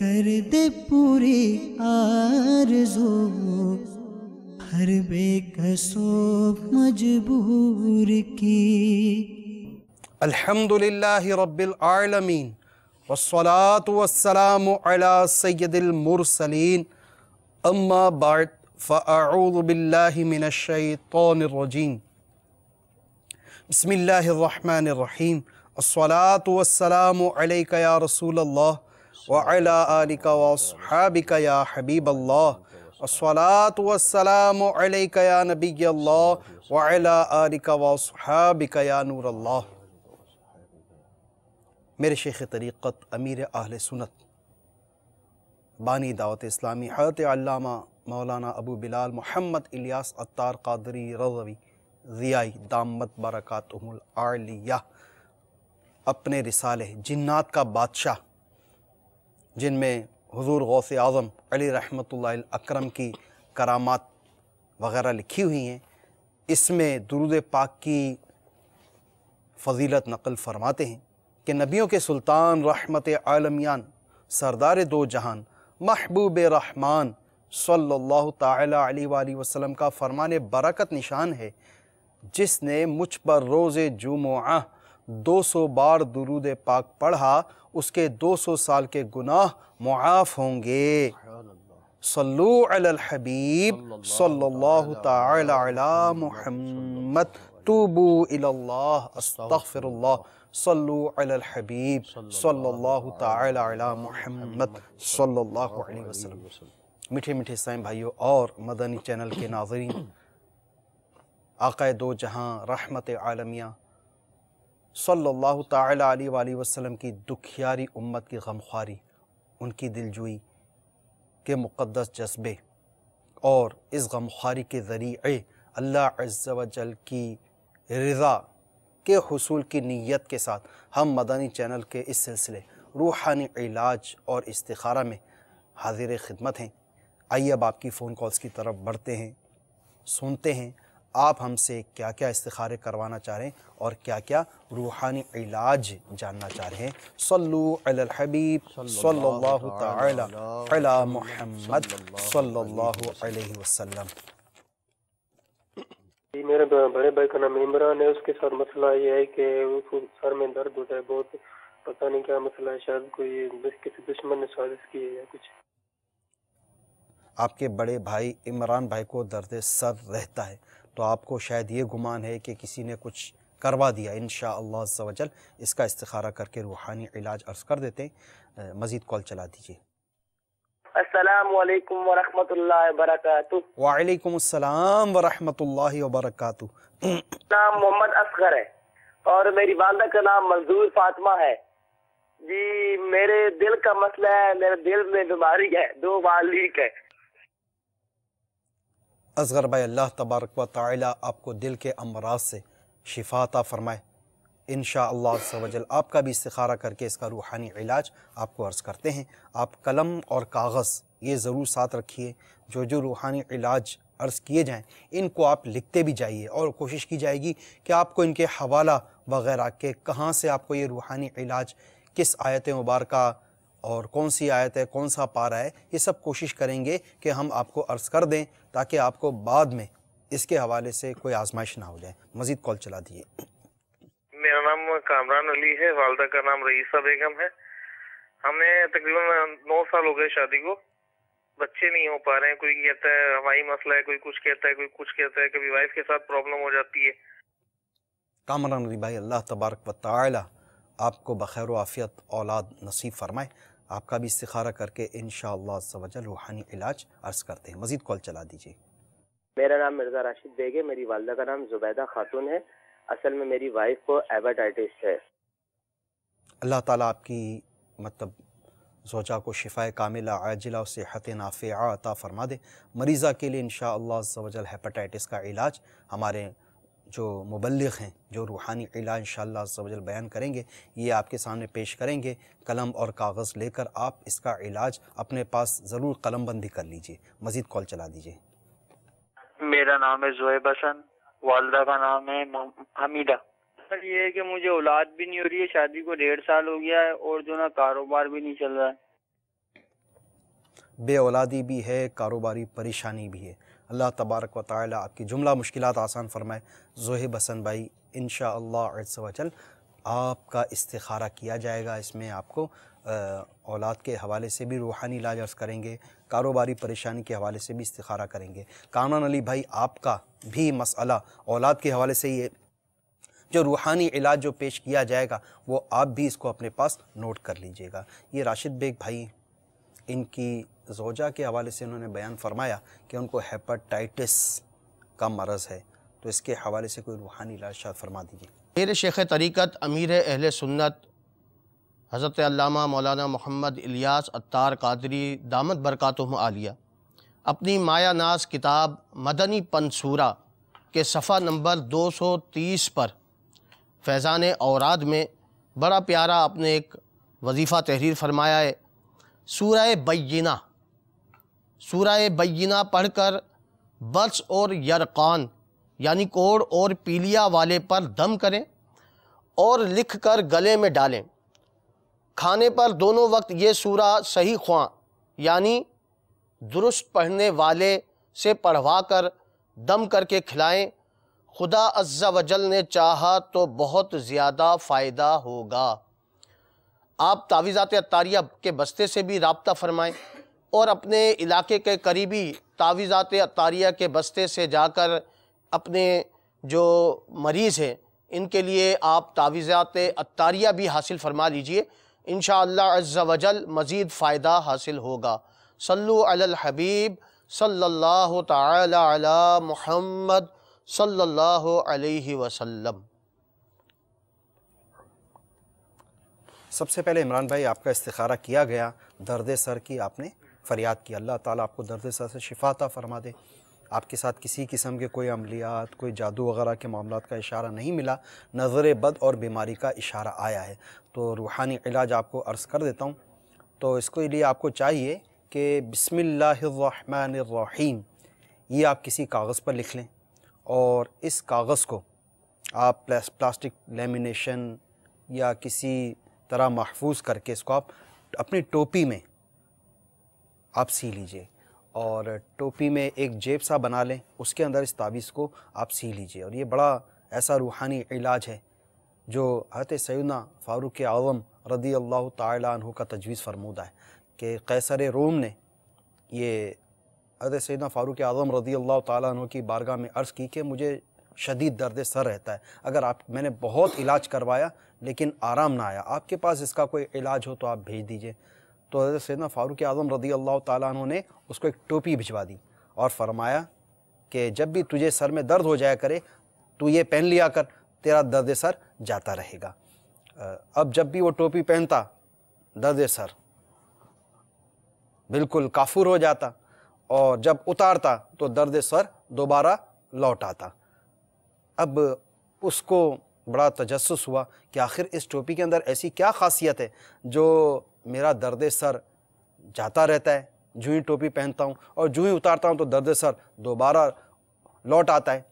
کر دے پوری آرزو ہر بے کسو مجبور کی۔ الحمدللہ رب العالمین والصلاة والسلام علی سید المرسلین، اما بعد فاعوذ باللہ من الشیطان الرجیم، بسم اللہ الرحمن الرحیم، الصلاة والسلام علیک یا رسول اللہ وعلی آلک واصحابک یا حبیب اللہ، الصلاة والسلام علیک یا نبی اللہ وعلی آلک واصحابک یا نور اللہ۔ میرے شیخ طریقت امیر اہل سنت بانی دعوت اسلامی حضرت علامہ مولانا ابو بلال محمد الیاس عطار قادری رضوی ضیائی دامت برکاتہم العالیہ اپنے رسالے جنات کا بادشاہ، جن میں حضور غوث اعظم علی رحمۃ اللہ الاکرم کی کرامات وغیرہ لکھی ہوئی ہیں، اس میں درود پاک کی فضیلت نقل فرماتے ہیں کہ نبیوں کے سلطان رحمت عالمیان سردار دو جہان محبوب رحمان صلی اللہ تعالی علیہ وآلہ وسلم کا فرمان برکت نشان ہے، جس نے مجھ پر روز جمعہ 200 بار درود پاک پڑھا اس کے 200 سال کے گناہ معاف ہوں گے۔ صلو علی الحبیب صلی اللہ تعالی علی محمد، توبو الی اللہ استغفر اللہ، صلو علی الحبیب صلی اللہ تعالی علی محمد صلی اللہ علیہ وسلم۔ میٹھے میٹھے سائیں بھائیوں اور مدنی چینل کے ناظرین، آقا دو جہاں رحمت عالمیہ صلی اللہ تعالی علیہ وآلہ وسلم کی دکھیاری امت کی غمخواری، ان کی دلجوئی کے مقدس جذبے اور اس غمخواری کے ذریعے اللہ عز و جل کی رضا کے حصول کی نیت کے ساتھ ہم مدنی چینل کے اس سلسلے روحانی علاج اور استخارہ میں حاضر خدمت ہیں۔ آئیے اب آپ کی فون کالز کی طرف بڑھتے ہیں، سنتے ہیں آپ ہم سے کیا کیا استخارے کروانا چاہ رہے ہیں اور کیا کیا روحانی علاج جاننا چاہ رہے ہیں۔ صلو علی الحبیب صلی اللہ تعالی علی محمد صلی اللہ علیہ وسلم۔ میرے بڑے بھائی کا نام عمران ہے، اس کے ساتھ مسئلہ یہ ہے کہ اس کو سر میں درد ہوتا ہے بہت، پتہ نہیں کیا مسئلہ ہے، شاید کوئی کسی دشمن نے سازش کی ہے یا کچھ۔ آپ کے بڑے بھائی عمران بھائی کو درد سر رہتا ہے، تو آپ کو شاید یہ گمان ہے کہ کسی نے کچھ کروا دیا۔ انشاءاللہ عز و جل اس کا استخارہ کر کے روحانی علاج عرض کر دیتے ہیں۔ مزید کال چلا دیجیے۔ السلام علیکم ورحمۃ اللہ وبرکاتہ۔ وعلیکم السلام ورحمۃ اللہ وبرکاتہ۔ نام محمد اصغر ہے اور میری والدہ کا نام منظور فاطمہ ہے جی۔ میرے دل کا مسئلہ ہے، میرے دل میں بیماری ہے، 2 بار لیک ہے۔ اصغر بھائی، اللہ تبارک و تعالی آپ کو دل کے امراض سے شفا عطا فرمائے۔ انشاءاللہ عز و جل آپ کا بھی استخارہ کر کے اس کا روحانی علاج آپ کو عرض کرتے ہیں۔ آپ قلم اور کاغذ یہ ضرور ساتھ رکھیے، جو روحانی علاج عرض کیے جائیں ان کو آپ لکھتے بھی جائیے، اور کوشش کی جائے گی کہ آپ کو ان کے حوالہ وغیرہ کہ کہاں سے آپ کو یہ روحانی علاج، کس آیت مبارکہ اور کون سی آیت ہے، کون سا پارہ ہے، یہ سب کوشش کریں گے کہ ہم آپ کو عرض کر دیں تاکہ آپ کو بعد میں اس کے حوالے سے کوئی آزمائش نہ ہو جائے۔ مزید کال چلا دیے۔ میرا نام کامران علی ہے، والدہ کا نام رئیسہ بیگم ہے۔ ہمیں تقریباً 9 سال ہو گئے شادی کو، بچے نہیں ہو پا رہے ہیں۔ کوئی کہتا ہے ہوائی مسئلہ ہے، کوئی کچھ کہتا ہے، کوئی کچھ کہتا ہے، کبھی وائف کے ساتھ پرابلم ہو جاتی ہے۔ کامران علی بھائی، اللہ تبارک و تعالی آپ کو بخیر و عافیت اولاد نصیب فرمائے۔ آپ کا بھی استخارہ کر کے انشاءاللہ عز و جل روحانی علاج عرض کرتے ہیں۔ مزید کال چلا دیجیے۔ میرا نام مرزا راشد بیگ ہے، میری والدہ کا نام زبیدہ خاتون ہے۔ اصل میں میری وائف کو ہیپاٹائٹس ہے۔ اللہ تعالیٰ آپ کی زوجہ کو شفاء کاملہ عاجلہ و صحت نافعہ عطا فرما دے۔ مریضہ کے لیے انشاءاللہ عز و جل ہیپاٹائٹس کا علاج ہمارے جو مبلغ ہیں، جو روحانی علاج انشاءاللہ عز و جل بیان کریں گے، یہ آپ کے سامنے پیش کریں گے۔ قلم اور کاغذ لے کر آپ اس کا علاج اپنے پاس ضرور قلم بندی کر لیجئے۔ مزید کال چلا دیجئے۔ میرا نام ہے زہیب حسن، والدہ کا نام ہے حمیدہ۔ سر یہ ہے کہ مجھے اولاد بھی نہیں ہو رہی ہے، شادی کو 1.5 سال ہو گیا ہے، اور جو نا کاروبار بھی نہیں چل رہا ہے۔ بے اولادی بھی ہے، کاروباری پریشانی بھی ہے۔ اللہ تبارک و تعالی آپ کی جملہ مشکلات آسان فرمائے۔ زہیب حسن بھائی انشاءاللہ عز و جل آپ کا استخارہ کیا جائے گا، اس میں آپ کو اولاد کے حوالے سے بھی روحانی علاج عرض کریں گے، کاروباری پریشانی کے حوالے سے بھی استخارہ کریں گے۔ کامران علی بھائی آپ کا بھی مسئلہ اولاد کے حوالے سے یہ جو روحانی علاج جو پیش کیا جائے گا وہ آپ بھی اس کو اپنے پاس نوٹ کر لیجئے گا۔ یہ راشد بیگ بھائی ان کی زوجہ کے حوالے سے انہوں نے بیان فرمایا کہ ان کو ہیپاٹائٹس کا مرض ہے، تو اس کے حوالے سے کوئی روحانی علاج شاید فرما دیجیے۔ میرے شیخ طریقت امیر اہل سنت حضرت علامہ مولانا محمد الیاس عطار قادری دامت برکاتہم عالیہ اپنی مایہ ناز کتاب مدنی پنصورہ کے صفحہ نمبر 230 پر فیضان اوراد میں بڑا پیارا اپنے ایک وظیفہ تحریر فرمایا ہے۔ سورہ بینہ پڑھ کر برس اور یرقان یعنی کوڑ اور پیلیا والے پر دم کریں اور لکھ کر گلے میں ڈالیں۔ کھانے پر دونوں وقت یہ سورہ صحیح خواں یعنی درست پڑھنے والے سے پڑھوا کر دم کر کے کھلائیں۔ خدا عز و جل نے چاہا تو بہت زیادہ فائدہ ہوگا۔ آپ تعویذات عطاریہ کے بستے سے بھی رابطہ فرمائیں اور اپنے علاقے کے قریبی تعویذات عطاریہ کے بستے سے جا کر اپنے جو مریض ہیں ان کے لیے آپ تعویذات عطاریہ بھی حاصل فرما لیجئے، انشاءاللہ عز و جل مزید فائدہ حاصل ہوگا۔ صلو علی الحبیب صلی اللہ تعالی علی محمد صلی اللہ علیہ وسلم۔ سب سے پہلے عمران بھائی آپ کا استخارہ کیا گیا، درد سر کی آپ نے فریاد کی، اللہ تعالیٰ آپ کو درد سر سے شفا عطا فرما دے۔ آپ کے ساتھ کسی قسم کے کوئی عملیات، کوئی جادو وغیرہ کے معاملات کا اشارہ نہیں ملا، نظر بد اور بیماری کا اشارہ آیا ہے، تو روحانی علاج آپ کو عرض کر دیتا ہوں۔ تو اس کے لیے آپ کو چاہیے کہ بسم اللہ الرحمن الرحیم یہ آپ کسی کاغذ پر لکھ لیں، اور اس کاغذ کو آپ پلاسٹک لیمینیشن یا کسی طرح محفوظ کر کے اس کو آپ اپنی ٹوپی میں آپ سی لیجئے، اور ٹوپی میں ایک جیب سا بنا لیں، اس کے اندر اس تعویذ کو آپ سی لیجئے۔ اور یہ بڑا ایسا روحانی علاج ہے جو حضرت سیدنا فاروق اعظم رضی اللہ تعالی عنہ کا تجویز فرمودہ ہے کہ قیصر روم نے یہ حضرت سیدنا فاروق اعظم رضی اللہ تعالی عنہ کی بارگاہ میں عرض کی کہ مجھے شدید درد سر رہتا ہے، اگر میں نے بہت علاج کروایا لیکن آرام نہ آیا، آپ کے پاس اس کا کوئی علاج ہو تو آپ بھیج دیجئے۔ تو حضرت سیدنا فاروق اعظم رضی اللہ تعالیٰ عنہ نے اس کو ایک ٹوپی بھجوا دی اور فرمایا کہ جب بھی تجھے سر میں درد ہو جایا کرے تو یہ پہن لیا کر، تیرا درد سر جاتا رہے گا۔ اب جب بھی وہ ٹوپی پہنتا درد سر بالکل کافور ہو جاتا، اور جب اتارتا تو درد سر دوبارہ لوٹ آتا۔ اب اس کو بڑا تجسس ہوا کہ آخر اس ٹوپی کے اندر ایسی کیا خاصیت ہے جو میرا درد سر جاتا رہتا ہے، جو ہی ٹوپی پہنتا ہوں اور جو ہی اتارتا ہوں تو درد سر دوبارہ لوٹ آتا ہے۔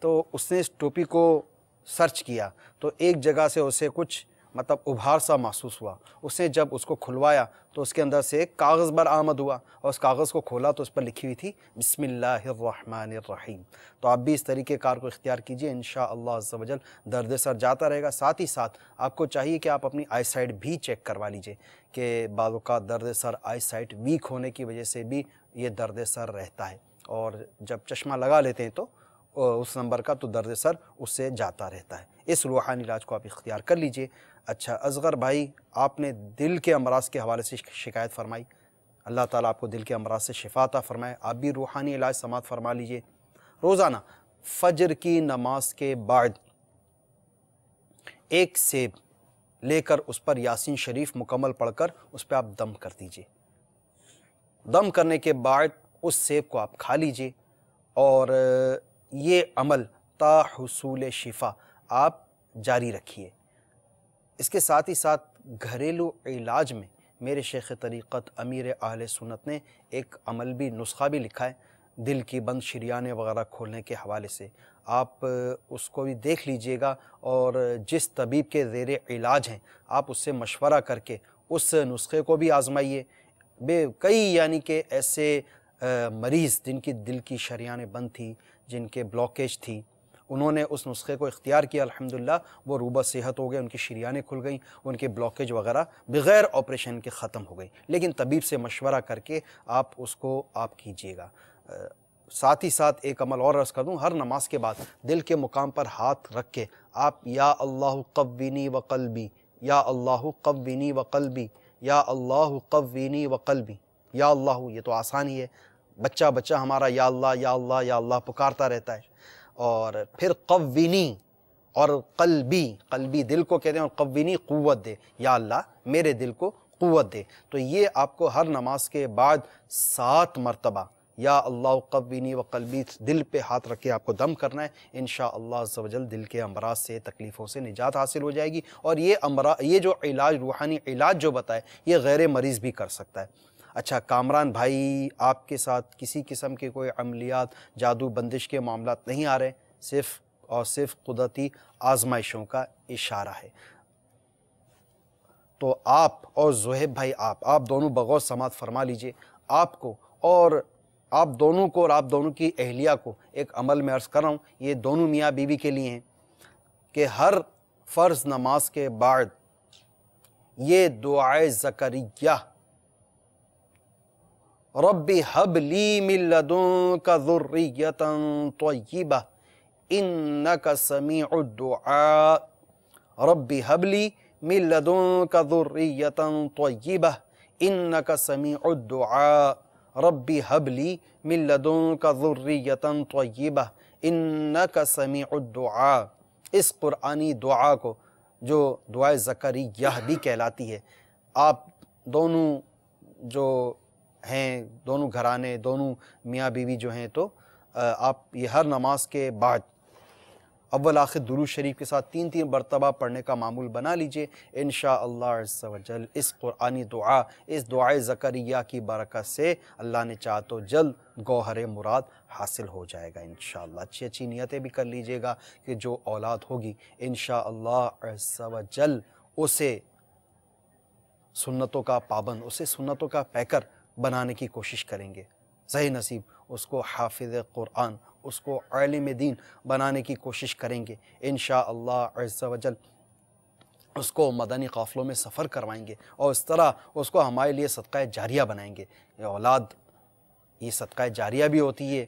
تو اس نے اس ٹوپی کو سرچ کیا تو ایک جگہ سے اسے کچھ ابھار سا محسوس ہوا۔ اس نے جب اس کو کھلوایا تو اس کے اندر سے ایک کاغذ برآمد ہوا، اور اس کاغذ کو کھولا تو اس پر لکھی ہوئی تھی بسم اللہ الرحمن الرحیم۔ تو آپ بھی اس طریقے کار کو اختیار کیجئے، انشاءاللہ عز و جل درد سر جاتا رہے گا۔ ساتھ ہی ساتھ آپ کو چاہیے کہ آپ اپنی آئی سائٹ بھی چیک کروا لیجئے کہ بعض اوقات درد سر آئی سائٹ ویک ہونے کی وجہ سے بھی یہ درد سر رہتا ہے، اور جب چشمہ لگا لیتے ہیں تو اس نمبر کا تو درد سر اس سے جاتا رہتا ہے۔ اس روحانی علاج کو آپ اختیار کر لیجئے۔ اچھا اصغر بھائی، آپ نے دل کے امراض کے حوالے سے شکایت فرمائی، اللہ تعالیٰ آپ کو دل کے امراض سے شفا عطا فرمائے۔ آپ بھی روحانی علاج سماعت فرما لیجئے۔ روزانہ فجر کی نماز کے بعد ایک سیب لے کر اس پر یاسین شریف مکمل پڑھ کر اس پہ آپ دم کر دیجئے۔ دم کرنے کے بعد اس سیب کو آپ کھا لیجئے، اور یہ عمل تا حصول شفا آپ جاری رکھیے۔ اس کے ساتھ ہی ساتھ گھریلو علاج میں میرے شیخ طریقت امیر اہل سنت نے ایک عمل بھی، نسخہ بھی لکھا ہے دل کی بند شریانیں وغیرہ کھولنے کے حوالے سے۔ آپ اس کو بھی دیکھ لیجئے گا، اور جس طبیب کے زیر علاج ہیں آپ اس سے مشورہ کر کے اس نسخے کو بھی آزمائیے۔ کئی یعنی کہ ایسے مریض جن کی دل کی شریانیں بند تھی، جن کے بلاکیج تھی، انہوں نے اس نسخے کو اختیار کیا، الحمدللہ وہ روبہ صحت ہو گئے، ان کی شریانیں کھل گئیں، ان کے بلاکیج وغیرہ بغیر آپریشن کے ختم ہو گئی۔ لیکن طبیب سے مشورہ کر کے آپ اس کو آپ کیجئے گا۔ ساتھ ہی ساتھ ایک عمل اور عرض کر دوں، ہر نماز کے بعد دل کے مقام پر ہاتھ رکھ کے آپ یا اللہ قوینی و قلبی، یا اللہ قوینی و قلبی، یا اللہ قوینی و قلبی، یا اللہ، یہ تو آسان ہی ہے، بچہ ہمارا یا اللہ یا اللہ یا اللہ پکارتا رہتا ہے، اور پھر قوینی اور قلبی دل کو کہتے ہیں، اور قوینی قوت دے، یا اللہ میرے دل کو قوت دے۔ تو یہ آپ کو ہر نماز کے بعد 7 مرتبہ یا اللہ قوینی و قلبی دل پہ ہاتھ رکھ کے آپ کو دم کرنا ہے۔ انشاءاللہ عز و جل دل کے امراض سے، تکلیفوں سے نجات حاصل ہو جائے گی، اور یہ جو علاج، روحانی علاج جو بتائے، یہ غیر مریض بھی کر سکتا ہے۔ اچھا کامران بھائی، آپ کے ساتھ کسی قسم کے کوئی عملیات، جادو بندش کے معاملات نہیں آ رہے، صرف اور صرف قدرتی آزمائشوں کا اشارہ ہے۔ تو آپ اور زہیب بھائی، آپ دونوں بغور سماعت فرما لیجئے، آپ کو اور آپ دونوں کو اور آپ دونوں کی اہلیہ کو ایک عمل میں عرض کر رہا ہوں، یہ دونوں میاں بیوی کے لیے ہیں، کہ ہر فرض نماز کے بعد یہ دعائے زکریہ، رب ہب لی من لدنک ذریۃ طیبہ انک سمیع الدعاء، رب ہب لی من لدنک ذریۃ طیبہ انک سمیع الدعاء، رب ہب لی من لدنک ذریۃ طیبہ انک سمیع الدعاء۔ اس قرآنی دعا کو، جو دعائے زکریہ بھی کہلاتی ہے، آپ دونوں جو ہیں، دونوں گھرانے، دونوں میاں بیوی جو ہیں، تو آپ یہ ہر نماز کے بعد اول آخر درود شریف کے ساتھ 3 مرتبہ پڑھنے کا معمول بنا لیجئے۔ انشاءاللہ عز و جل اس قرآنی دعا، اس دعائے زکریہ کی برکت سے اللہ نے چاہا تو جلد گوہر مراد حاصل ہو جائے گا انشاءاللہ۔ اچھی نیتیں بھی کر لیجئے گا کہ جو اولاد ہوگی انشاءاللہ عز و جل اسے سنتوں کا پابند، اسے سنتوں کا پیکر بنانے کی کوشش کریں گے۔ صحیح نصیب اس کو حافظ قرآن، اس کو عالم دین بنانے کی کوشش کریں گے انشاءاللہ عز و جل۔ اس کو مدنی قافلوں میں سفر کروائیں گے، اور اس طرح اس کو ہمارے لیے صدقہ جاریہ بنائیں گے۔ یہ اولاد، یہ صدقہ جاریہ بھی ہوتی ہے،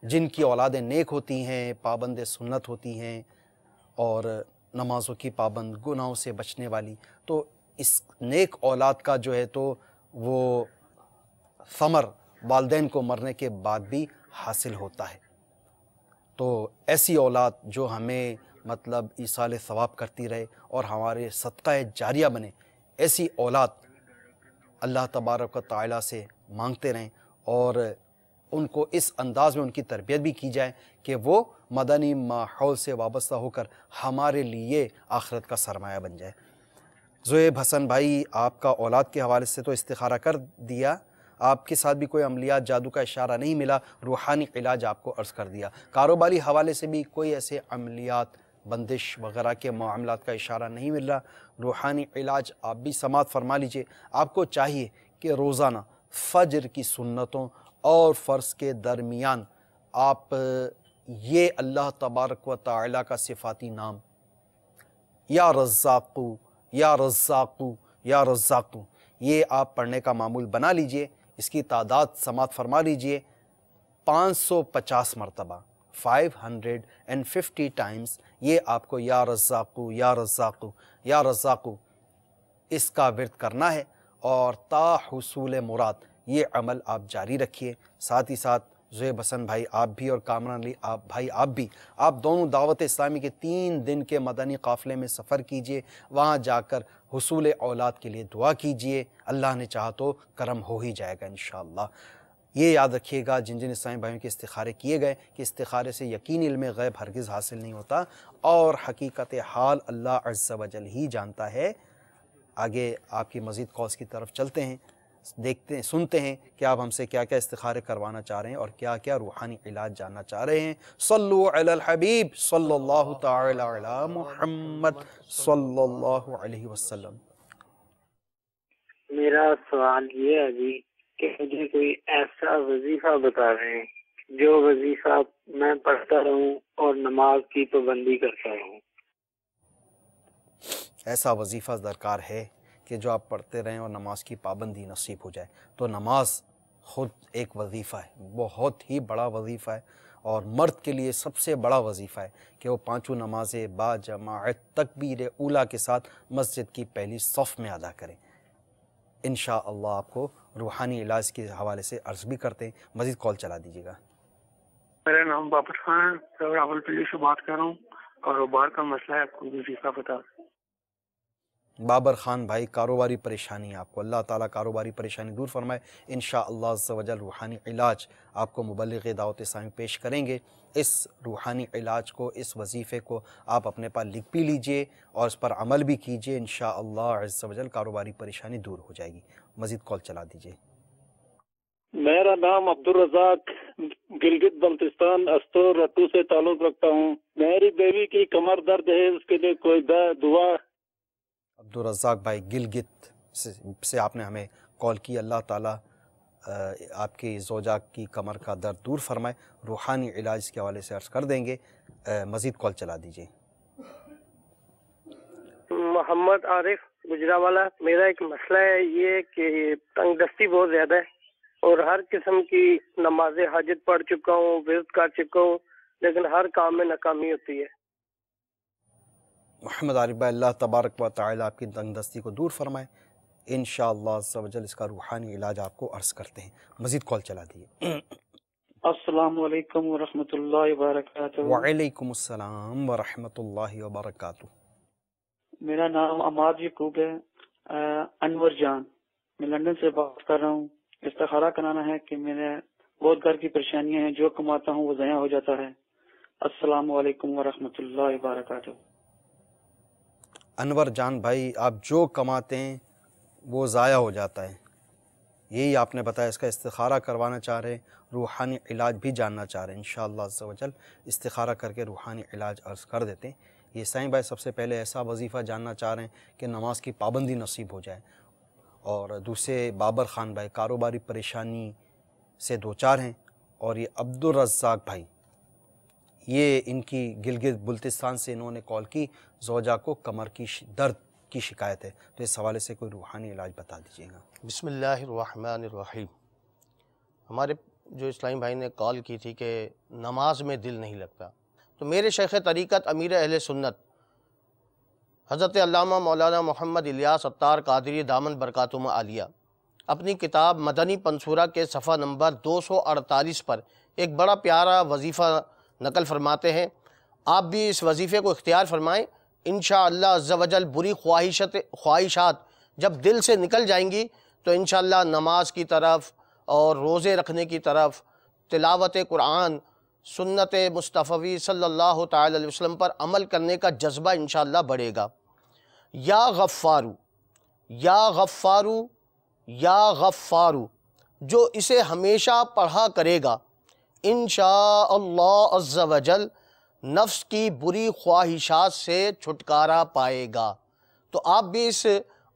جن کی اولادیں نیک ہوتی ہیں، پابند سنت ہوتی ہیں، اور نمازوں کی پابند، گناہوں سے بچنے والی، تو اس نیک اولاد کا جو ہے تو وہ ثمر والدین کو مرنے کے بعد بھی حاصل ہوتا ہے۔ تو ایسی اولاد جو ہمیں مطلب ایصال ثواب کرتی رہے اور ہمارے صدقہ جاریہ بنے، ایسی اولاد اللہ تبارک و تعالیٰ سے مانگتے رہیں، اور ان کو اس انداز میں ان کی تربیت بھی کی جائے کہ وہ مدنی ماحول سے وابستہ ہو کر ہمارے لیے آخرت کا سرمایہ بن جائے۔ زہیب حسن بھائی، آپ کا اولاد کے حوالے سے تو استخارہ کر دیا، آپ کے ساتھ بھی کوئی عملیات، جادو کا اشارہ نہیں ملا، روحانی علاج آپ کو عرض کر دیا۔ کاروباری حوالے سے بھی کوئی ایسے عملیات، بندش وغیرہ کے معاملات کا اشارہ نہیں مل رہا، روحانی علاج آپ بھی سماعت فرما لیجئے۔ آپ کو چاہیے کہ روزانہ فجر کی سنتوں اور فرض کے درمیان آپ یہ اللہ تبارک و تعالیٰ کا صفاتی نام، یا رزاقو یا رزاقو یا رزاقو، یہ آپ پڑھنے کا معمول بنا لیجئے۔ اس کی تعداد سماعت فرما لیجئے 550 مرتبہ، 550 ٹائمز یہ آپ کو یا رزاقو یا رزاقو یا رزاقو اس کا ورد کرنا ہے، اور تا حصول مراد یہ عمل آپ جاری رکھیے۔ ساتھ ہی ساتھ زہیب حسن بھائی، آپ بھی، اور کامران علی بھائی، آپ بھی، آپ دونوں دعوت اسلامی کے 3 دن کے مدنی قافلے میں سفر کیجئے، وہاں جا کر حصول اولاد کے لیے دعا کیجئے، اللہ نے چاہا تو کرم ہو ہی جائے گا انشاءاللہ۔ یہ یاد رکھیے گا جن اسلامی بھائیوں کے استخارے کیے گئے کہ استخارے سے یقینی علم غیب ہرگز حاصل نہیں ہوتا، اور حقیقت حال اللہ عز و جل ہی جانتا ہے۔ آگے آپ کی مزید کالز کی طرف چلتے ہیں، دیکھتے ہیں، سنتے ہیں کہ آپ ہم سے کیا کیا استخارے کروانا چاہ رہے ہیں اور کیا کیا روحانی علاج جاننا چاہ رہے ہیں۔ صلو علی الحبیب صلی اللہ تعالی علی محمد صلی اللہ علیہ وسلم۔ میرا سوال یہ ہے جی کہ مجھے کوئی ایسا وظیفہ بتا رہے ہیں جو وظیفہ میں پڑھتا رہوں اور نماز کی پابندی کرتا رہوں. ایسا وظیفہ درکار ہے کہ جو آپ پڑھتے رہیں اور نماز کی پابندی نصیب ہو جائے. تو نماز خود ایک وظیفہ ہے، بہت ہی بڑا وظیفہ ہے، اور مرد کے لیے سب سے بڑا وظیفہ ہے کہ وہ پانچوں نمازیں با جماعت تکبیر اولیٰ کے ساتھ مسجد کی پہلی صف میں ادا کریں. انشاءاللہ آپ کو روحانی علاج کے حوالے سے عرض بھی کرتے ہیں. مزید کال چلا دیجیے گا. میرا نام بابر خان ہے، راول پلی سے بات کر رہا ہوں. کاروبار کا مسئلہ ہے، آپ کو وظیفہ بتا. بابر خان بھائی، کاروباری پریشانی آپ کو اللہ تعالیٰ کاروباری پریشانی دور فرمائے. انشاءاللہ عز و جل روحانی علاج آپ کو مبلغ دعوت اسلامی پیش کریں گے. اس روحانی علاج کو، اس وظیفے کو آپ اپنے پاس لکھ بھی لیجئے اور اس پر عمل بھی کیجئے. انشاءاللہ عز و جل کاروباری پریشانی دور ہو جائے گی. مزید کال چلا دیجئے. میرا نام عبدالرزاق گلگت بلتستان استور رتو سے تعلق رکھتا ہوں. میری بیوی کی کمر درد ہے، اس کے لیے کوئی دعا. عبدالرزاق بھائی گلگت سے آپ نے ہمیں کال کی. اللہ تعالیٰ آپ کی زوجہ کی کمر کا درد دور فرمائے. روحانی علاج کے حوالے سے عرض کر دیں گے. مزید کال چلا دیجئے. محمد عارف گجراوالا. میرا ایک مسئلہ ہے یہ کہ تنگ دستی بہت زیادہ ہے اور ہر قسم کی نماز حاجت پڑھ چکا ہوں، ورد کر چکا ہوں، لیکن ہر کام میں ناکامی ہوتی ہے. محمد عارف بھائی، اللہ تبارک و تعالیٰ آپ کی تنگ دستی کو دور فرمائے. انشاءاللہ عز و جل اس کا روحانی علاج آپ کو عرض کرتے ہیں. مزید کال چلا دیئے. السلام علیکم ورحمۃ اللہ وبرکاتہ. وعلیکم السلام ورحمۃ اللہ وبرکاتہ. میرا نام عماد یعقوب ہے. انور جان، میں لندن سے بات کر رہا ہوں. استخارہ کرانا ہے کہ میرے بہت گھر کی پریشانیاں ہیں، جو کماتا ہوں وہ ضائع ہو جاتا ہے. السلام علیکم ورحمۃ اللہ وبرکاتہ. انور جان بھائی، آپ جو کماتے ہیں وہ ضائع ہو جاتا ہے، یہی آپ نے بتایا. اس کا استخارہ کروانا چاہ رہے ہیں، روحانی علاج بھی جاننا چاہ رہے ہیں. انشاءاللہ عز و جل استخارہ کر کے روحانی علاج عرض کر دیتے ہیں. یہ سائیں بھائی سب سے پہلے ایسا وظیفہ جاننا چاہ رہے ہیں کہ نماز کی پابندی نصیب ہو جائے. اور دوسرے بابر خان بھائی کاروباری پریشانی سے دوچار ہیں. اور یہ عبدالرزاق بھائی، یہ ان کی گلگت بلتستان سے انہوں نے کال کی، زوجہ کو کمر کی درد کی شکایت ہے. تو اس حوالے سے کوئی روحانی علاج بتا دیجیے گا. بسم اللہ الرحمن الرحیم. ہمارے جو اسلامی بھائی نے کال کی تھی کہ نماز میں دل نہیں لگتا، تو میرے شیخ طریقت امیر اہل سنت حضرت علامہ مولانا محمد الیاس عطار قادری دامن برکاتہم عالیہ اپنی کتاب مدنی پنصورہ کے صفحہ نمبر 248 پر ایک بڑا پیارا وظیفہ نقل فرماتے ہیں. آپ بھی اس وظیفے کو اختیار فرمائیں. انشاءاللہ عز و جل بری خواہشات جب دل سے نکل جائیں گی تو انشاءاللہ نماز کی طرف اور روزے رکھنے کی طرف، تلاوت قرآن، سنت مصطفی صلی اللہ تعالی علیہ وسلم پر عمل کرنے کا جذبہ انشاءاللہ بڑھے گا. یا غفارو، یا غفارو، یا غفارو، جو اسے ہمیشہ پڑھا کرے گا انشاءاللہ عز و جل نفس کی بری خواہشات سے چھٹکارا پائے گا. تو آپ بھی اس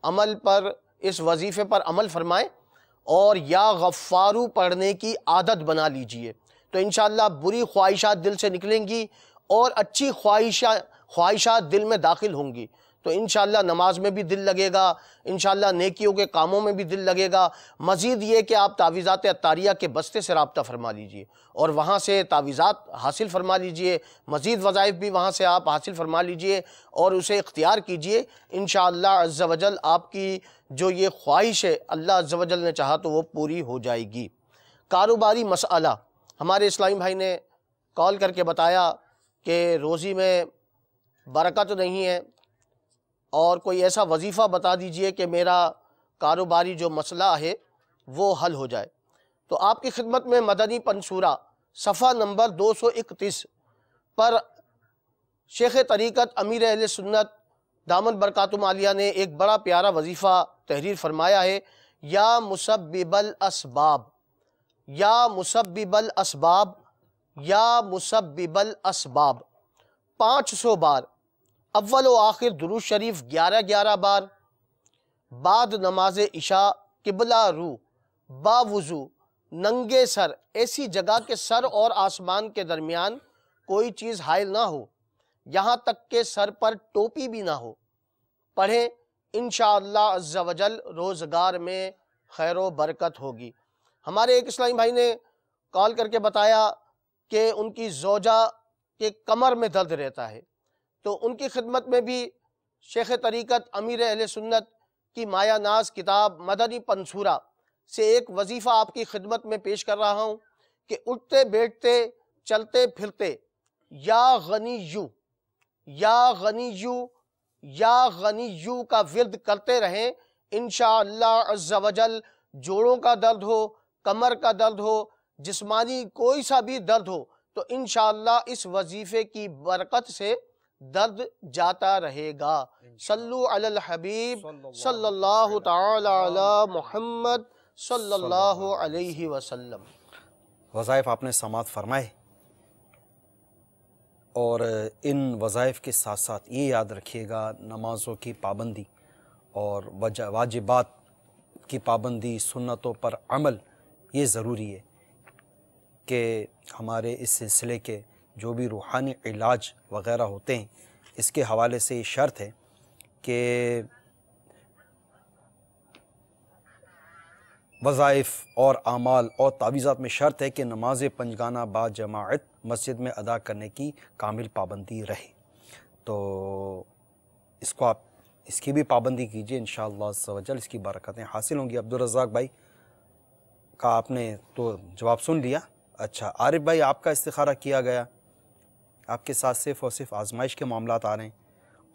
عمل پر، اس وظیفے پر عمل فرمائیں اور یا غفارو پڑھنے کی عادت بنا لیجئے. تو انشاءاللہ بری خواہشات دل سے نکلیں گی اور اچھی خواہشات دل میں داخل ہوں گی. تو انشاءاللہ نماز میں بھی دل لگے گا، انشاءاللہ نیکیوں کے کاموں میں بھی دل لگے گا. مزید یہ کہ آپ تعویذات عطاریہ کے بستے سے رابطہ فرما لیجئے اور وہاں سے تعویذات حاصل فرما لیجئے. مزید وظائف بھی وہاں سے آپ حاصل فرما لیجئے اور اسے اختیار کیجئے. انشاءاللہ عز و جل آپ کی جو یہ خواہش ہے اللہ عز و جل نے چاہا تو وہ پوری ہو جائے گی. کاروباری مسئلہ، ہمارے اسلامی بھائی نے کال کر کے بتایا کہ روزی میں برکت نہیں ہے اور کوئی ایسا وظیفہ بتا دیجئے کہ میرا کاروباری جو مسئلہ ہے وہ حل ہو جائے. تو آپ کی خدمت میں مدنی پنصورہ صفحہ نمبر 231 پر شیخ طریقت امیر اہل سنت دامن برکاتہم عالیہ نے ایک بڑا پیارا وظیفہ تحریر فرمایا ہے. یا مسبب الاسباب، یا مسبب الاسباب، یا مسبب الاسباب 500 بار، اول و آخر درود شریف 11 بار، بعد نماز عشاء قبلہ رو باوضو ننگے سر ایسی جگہ کے سر اور آسمان کے درمیان کوئی چیز حائل نہ ہو، یہاں تک کہ سر پر ٹوپی بھی نہ ہو، پڑھیں انشاءاللہ عز و جل روزگار میں خیر و برکت ہوگی۔ ہمارے ایک اسلامی بھائی نے کال کر کے بتایا کہ ان کی زوجہ کے کمر میں درد رہتا ہے، تو ان کی خدمت میں بھی شیخ طریقت امیر اہل سنت کی مایہ ناز کتاب مدنی پنصورہ سے ایک وظیفہ آپ کی خدمت میں پیش کر رہا ہوں کہ اٹھتے بیٹھتے چلتے پھرتے یا غنیو یا غنیو یا غنیو کا ورد کرتے رہیں، انشاءاللہ عز و جل جوڑوں کا درد ہو، کمر کا درد ہو، جسمانی کوئی سا بھی درد ہو، تو انشاءاللہ اس وظیفے کی برکت سے درد جاتا رہے گا۔ صلو علی الحبیب صلی اللہ تعالی علی محمد صلی اللہ علیہ وسلم۔ وظائف آپ نے سماعت فرمائے، اور ان وظائف کے ساتھ ساتھ یہ یاد رکھیے گا نمازوں کی پابندی اور واجبات کی پابندی، سنتوں پر عمل، یہ ضروری ہے کہ ہمارے اس سلسلے کے جو بھی روحانی علاج وغیرہ ہوتے ہیں اس کے حوالے سے یہ شرط ہے کہ وظائف اور اعمال اور تعویذات میں شرط ہے کہ نماز پنجگانہ با جماعت مسجد میں ادا کرنے کی کامل پابندی رہے۔ تو اس کو آپ اس کی بھی پابندی کیجئے، انشاءاللہ عز و جل اس کی برکتیں حاصل ہوں گی۔ عبدالرزاق بھائی کا آپ نے تو جواب سن لیا۔ اچھا عارف بھائی، آپ کا استخارہ کیا گیا، آپ کے ساتھ صرف اور صرف آزمائش کے معاملات آ رہے ہیں،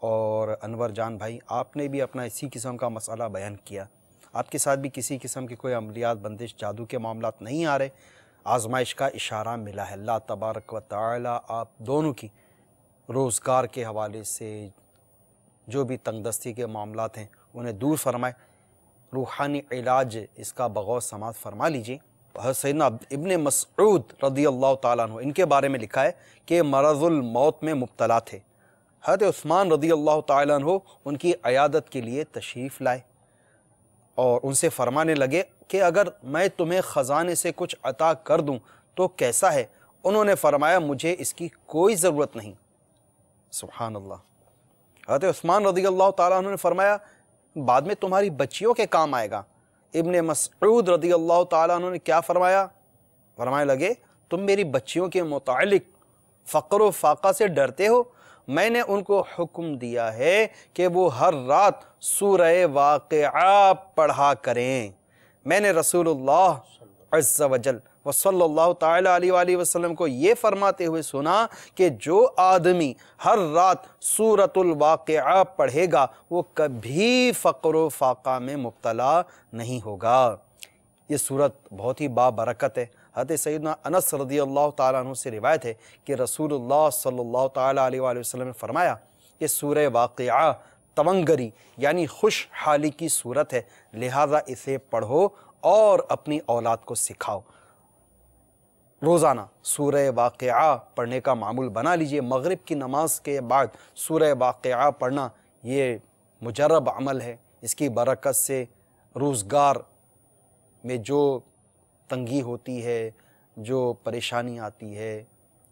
اور انور جان بھائی آپ نے بھی اپنا اسی قسم کا مسئلہ بیان کیا، آپ کے ساتھ بھی کسی قسم کی کوئی عملیات، بندش، جادو کے معاملات نہیں آ رہے، آزمائش کا اشارہ ملا ہے۔ اللہ تبارک و تعالی آپ دونوں کی روزگار کے حوالے سے جو بھی تنگ دستی کے معاملات ہیں انہیں دور فرمائے، روحانی علاج اس کا بغور سماعت فرما لیجیے۔ حضرت سیدنا ابن مسعود رضی اللہ تعالیٰ عنہ، ان کے بارے میں لکھا ہے کہ مرض الموت میں مبتلا تھے، حضرت عثمان رضی اللہ تعالیٰ عنہ ان کی عیادت کے لیے تشریف لائے اور ان سے فرمانے لگے کہ اگر میں تمہیں خزانے سے کچھ عطا کر دوں تو کیسا ہے؟ انہوں نے فرمایا مجھے اس کی کوئی ضرورت نہیں۔ سبحان اللہ۔ حضرت عثمان رضی اللہ تعالیٰ عنہ نے فرمایا بعد میں تمہاری بچیوں کے کام آئے گا۔ ابن مسعود رضی اللہ تعالیٰ عنہ نے کیا فرمایا؟ فرمانے لگے تم میری بچیوں کے متعلق فقر و فاقہ سے ڈرتے ہو، میں نے ان کو حکم دیا ہے کہ وہ ہر رات سورہ واقعہ پڑھا کریں۔ میں نے رسول اللہ عز و جل و صلی اللہ تعالیٰ علیہ وآلہ وسلم کو یہ فرماتے ہوئے سنا کہ جو آدمی ہر رات سورۃ الواقعہ پڑھے گا وہ کبھی فقر و فاقہ میں مبتلا نہیں ہوگا۔ یہ سورت بہت ہی بابرکت ہے۔ حضرت سیدنا انس رضی اللہ تعالیٰ عنہ سے روایت ہے کہ رسول اللہ صلی اللہ تعالیٰ علیہ وآلہ وسلم نے فرمایا کہ سورہ واقعہ تونگری یعنی خوشحالی کی صورت ہے، لہذا اسے پڑھو اور اپنی اولاد کو سکھاؤ۔ روزانہ سورہ واقعہ پڑھنے کا معمول بنا لیجئے۔ مغرب کی نماز کے بعد سورہ واقعہ پڑھنا یہ مجرب عمل ہے، اس کی برکت سے روزگار میں جو تنگی ہوتی ہے، جو پریشانی آتی ہے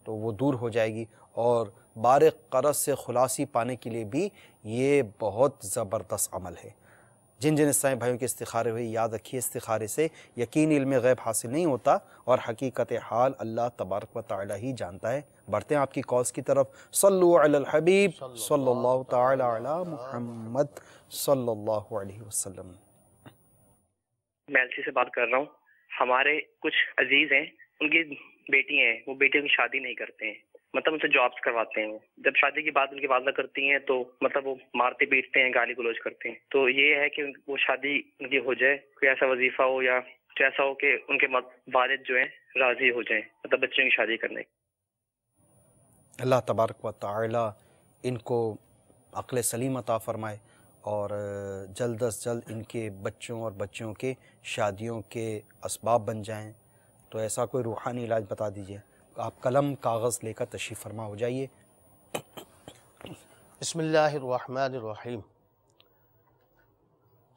تو وہ دور ہو جائے گی، اور بارق قرض سے خلاصی پانے کے لیے بھی یہ بہت زبردست عمل ہے۔ جن جن اسلامی بھائیوں کے استخارے ہوئے یاد رکھیے استخارے سے یقینی علم غیب حاصل نہیں ہوتا، اور حقیقت حال اللہ تبارک و تعالی ہی جانتا ہے۔ بڑھتے ہیں آپ کی کالز کی طرف۔ صلو علی الحبیب صلی اللہ تعالی علی محمد صلی اللہ علیہ وسلم۔ میں ایل سی سے بات کر رہا ہوں۔ ہمارے کچھ عزیز ہیں، ان کی بیٹی ہیں، وہ بیٹیوں کی شادی نہیں کرتے ہیں، مطلب ان سے جابس کرواتے ہیں۔ جب شادی کی بات ان کی والدہ کرتی ہیں تو مطلب وہ مارتے پیٹتے ہیں، گالی گلوچ کرتے ہیں۔ تو یہ ہے کہ وہ شادی ان کی ہو جائے، کوئی ایسا وظیفہ ہو یا کچھ ایسا ہو کہ ان کے والد جو ہیں راضی ہو جائیں، مطلب بچوں کی شادی کرنے۔ اللہ تبارک و تعالی ان کو عقل سلیم عطا فرمائے، اور جلد از جلد ان کے بچوں اور بچوں کے شادیوں کے اسباب بن جائیں۔ تو ایسا کوئی روحانی علاج بتا دیجئے۔ آپ قلم کاغذ لے کر تشریف فرما ہو جائیے۔ بسم اللہ الرحمن الرحیم۔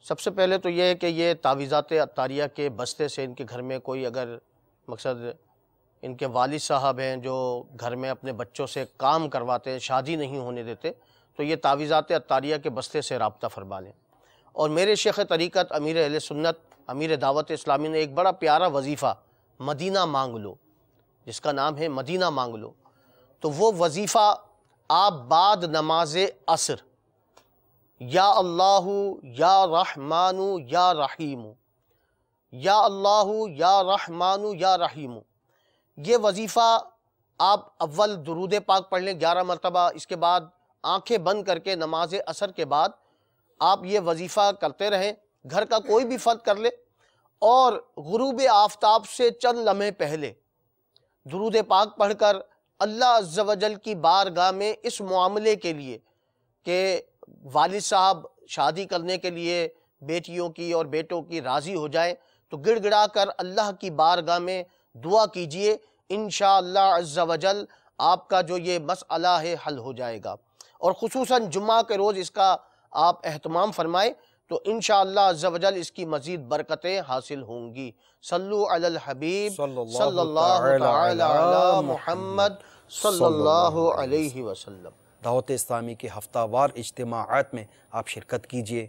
سب سے پہلے تو یہ ہے کہ یہ تعویذات عطاریہ کے بستے سے ان کے گھر میں کوئی اگر مقصد ان کے والد صاحب ہیں جو گھر میں اپنے بچوں سے کام کرواتے ہیں، شادی نہیں ہونے دیتے، تو یہ تعویذات عطاریہ کے بستے سے رابطہ فرما لیں۔ اور میرے شیخ طریقت امیر اہل سنت امیر دعوت اسلامی نے ایک بڑا پیارا وظیفہ مدینہ مانگ لو، جس کا نام ہے مدینہ مانگ لو، تو وہ وظیفہ آپ بعد نماز عصر یا اللہ یا رحمان یا رحیم، یا اللہ یا رحمان یا رحیم، یہ وظیفہ آپ اول درود پاک پڑھ لیں 11 مرتبہ، اس کے بعد آنکھیں بند کر کے نماز عصر کے بعد آپ یہ وظیفہ کرتے رہیں، گھر کا کوئی بھی فرد کر لے، اور غروب آفتاب سے چند لمحے پہلے درود پاک پڑھ کر اللہ عز و جل کی بارگاہ میں اس معاملے کے لیے کہ والد صاحب شادی کرنے کے لیے بیٹیوں کی اور بیٹوں کی راضی ہو جائیں، تو گڑ گڑا کر اللہ کی بارگاہ میں دعا کیجئے، انشاءاللہ عز و جل آپ کا جو یہ مسئلہ ہے حل ہو جائے گا۔ اور خصوصاً جمعہ کے روز اس کا آپ اہتمام فرمائیں تو انشاءاللہ عز و جل اس کی مزید برکتیں حاصل ہوں گی۔ صلو علی الحبیب صلی اللہ تعالی علی محمد صلی اللہ علیہ وسلم۔ دعوت اسلامی کے ہفتہ وار اجتماعات میں آپ شرکت کیجئے،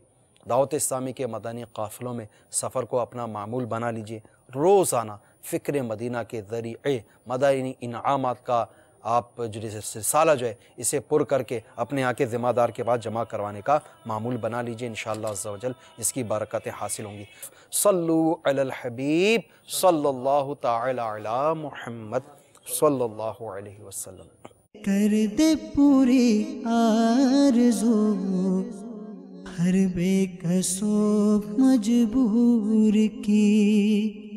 دعوت اسلامی کے مدنی قافلوں میں سفر کو اپنا معمول بنا لیجئے، روزانہ فکر مدینہ کے ذریعے مدنی انعامات کا آپ جو رسالہ جو ہے اسے پر کر کے اپنے یہاں کے ذمہ دار کے بعد جمع کروانے کا معمول بنا لیجئے، انشاءاللہ عز و جل اس کی برکتیں حاصل ہوں گی۔ صلو علی الحبیب صلی اللہ تعالی علی محمد صلی اللہ علیہ وسلم۔ کر دے پوری آرزو ہر بے کسو مجبور کی،